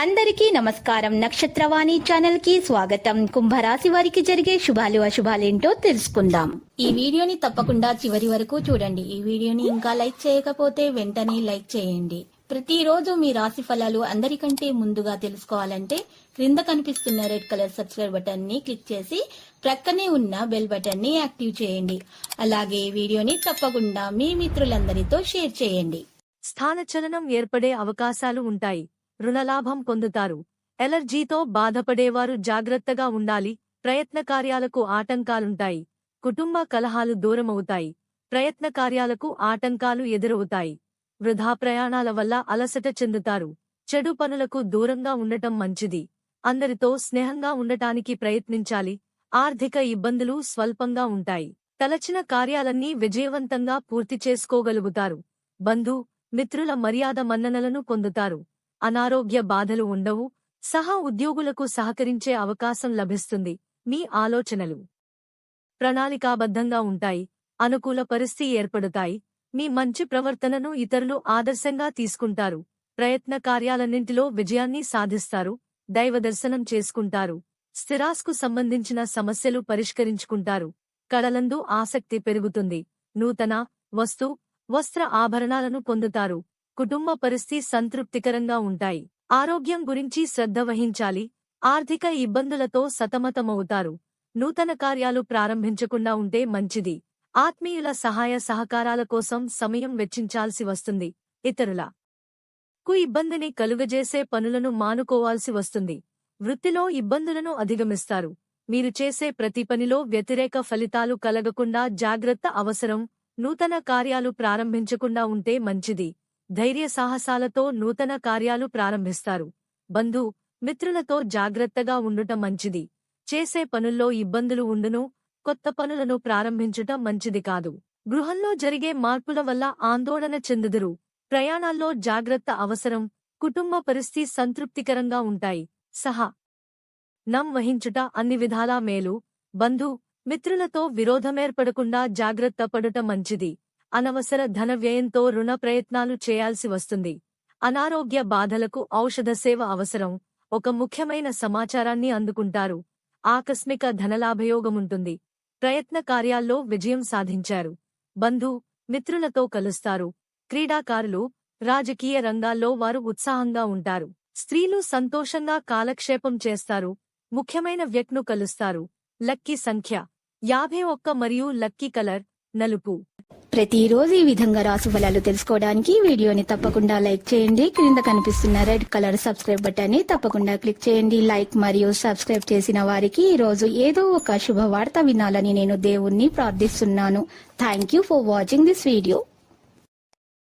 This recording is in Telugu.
అందరికీ నమస్కారం. నక్షత్రవాణి ఛానల్ కి స్వాగతం. కుంభరాశి వారికి జరిగే శుభాలు అశుభాలేంటో తెలుసుకుందాం. ఈ వీడియోని తప్పకుండా చివరి వరకు చూడండి. ఈ వీడియోని ఇంకా లైక్ చేయకపోతే వెంటనే లైక్ చేయండి. ప్రతిరోజు మీ రాశి ఫలాలు అందరికంటే ముందుగా తెలుసుకోవాలంటే క్రింద కనిపిస్తున్న రెడ్ కలర్ సబ్స్క్రైబ్ బటన్ ని క్లిక్ చేసి ప్రక్కనే ఉన్న బెల్ బటన్ ని యాక్టివ్ చేయండి. అలాగే వీడియోని తప్పకుండా మీ మిత్రులందరితో షేర్ చేయండి. స్థానచలనం ఏర్పడే అవకాశాలు ఉంటాయి. రుణలాభం పొందుతారు. ఎలర్జీతో బాధపడేవారు జాగ్రత్తగా ఉండాలి. ప్రయత్న కార్యాలకు ఆటంకాలుంటాయి. కుటుంబ కలహాలు దూరమవుతాయి. ప్రయత్న కార్యాలకు ఆటంకాలు ఎదురవుతాయి. వృధా ప్రయాణాల వల్ల అలసట చెందుతారు. చెడు పనులకు దూరంగా ఉండటం మంచిది. అందరితో స్నేహంగా ఉండటానికి ప్రయత్నించాలి. ఆర్థిక ఇబ్బందులు స్వల్పంగా ఉంటాయి. తలచిన కార్యాలన్నీ విజయవంతంగా పూర్తి చేసుకోగలుగుతారు. బంధు మిత్రుల మర్యాద మన్ననలను పొందుతారు. అనారోగ్య బాధలు ఉండవు. సహా ఉద్యోగులకు సహకరించే అవకాశం లభిస్తుంది. మీ ఆలోచనలు ప్రణాళికాబద్ధంగా ఉంటాయి. అనుకూల పరిస్థితి ఏర్పడతాయి. మీ మంచి ప్రవర్తనను ఇతరులు ఆదర్శంగా తీసుకుంటారు. ప్రయత్న కార్యాలన్నింటిలో విజయాన్ని సాధిస్తారు. దైవదర్శనం చేసుకుంటారు. స్థిరాస్కు సంబంధించిన సమస్యలు పరిష్కరించుకుంటారు. కళలందు ఆసక్తి పెరుగుతుంది. నూతన వస్త్ర ఆభరణాలను పొందుతారు. కుటుంబ పరిస్థితి సంతృప్తికరంగా ఉంటాయి. ఆరోగ్యం గురించి శ్రద్ధ వహించాలి. ఆర్థిక ఇబ్బందులతో సతమతమవుతారు. నూతన కార్యాలు ప్రారంభించకుండా ఉంటే మంచిది. ఆత్మీయుల సహాయ సహకారాల కోసం సమయం వెచ్చించాల్సి వస్తుంది. ఇతరులకు ఇబ్బందిని కలుగజేసే పనులను మానుకోవాల్సి వస్తుంది. వృత్తిలో ఇబ్బందులను అధిగమిస్తారు. మీరు చేసే ప్రతి పనిలో వ్యతిరేక ఫలితాలు కలగకుండా జాగ్రత్త అవసరం. నూతన కార్యాలు ప్రారంభించకుండా ఉంటే మంచిది. ధైర్య సాహసాలతో నూతన కార్యాలు ప్రారంభిస్తారు. బంధు మిత్రులతో జాగ్రత్తగా ఉండుట మంచిది. చేసే పనుల్లో ఇబ్బందులు ఉండును. కొత్త పనులను ప్రారంభించుట మంచిది కాదు. గృహంలో జరిగే మార్పుల వల్ల ఆందోళన చెందుదురు. ప్రయాణాల్లో జాగ్రత్త అవసరం. కుటుంబ పరిస్థితి సంతృప్తికరంగా ఉంటాయి. నం వహించుట అన్ని విధాలా మేలు. బంధు మిత్రులతో విరోధమేర్పడకుండా జాగ్రత్త పడుట మంచిది. అనవసర ధన వ్యయంతో రుణ ప్రయత్నాలు చేయాల్సి వస్తుంది. అనారోగ్య బాధలకు ఔషధ సేవ అవసరం. ఒక ముఖ్యమైన సమాచారాన్ని అందుకుంటారు. ఆకస్మిక ధనలాభయోగముంటుంది. ప్రయత్న కార్యాల్లో విజయం సాధించారు. బంధు మిత్రులతో కలుస్తారు. క్రీడాకారులు రాజకీయ రంగాల్లో వారు ఉత్సాహంగా ఉంటారు. స్త్రీలు సంతోషంగా కాలక్షేపం చేస్తారు. ముఖ్యమైన వ్యక్తిను కలుస్తారు. లక్కీ సంఖ్య 51 మరియు లక్కీ కలర్ నలుపు. ప్రతిరోజు ఈ విధంగా రాశి ఫలాలు తెలుసుకోవడానికి వీడియోని తప్పకుండా లైక్ చేయండి. క్రింద కనిపిస్తున్న రెడ్ కలర్ సబ్స్క్రైబ్ బటన్ ని తప్పకుండా క్లిక్ చేయండి. లైక్ మరియు సబ్స్క్రైబ్ చేసిన వారికి ఈ రోజు ఏదో ఒక శుభవార్త వినాలని నేను దేవుణ్ణి ప్రార్థిస్తున్నాను. Thank you for watching this video.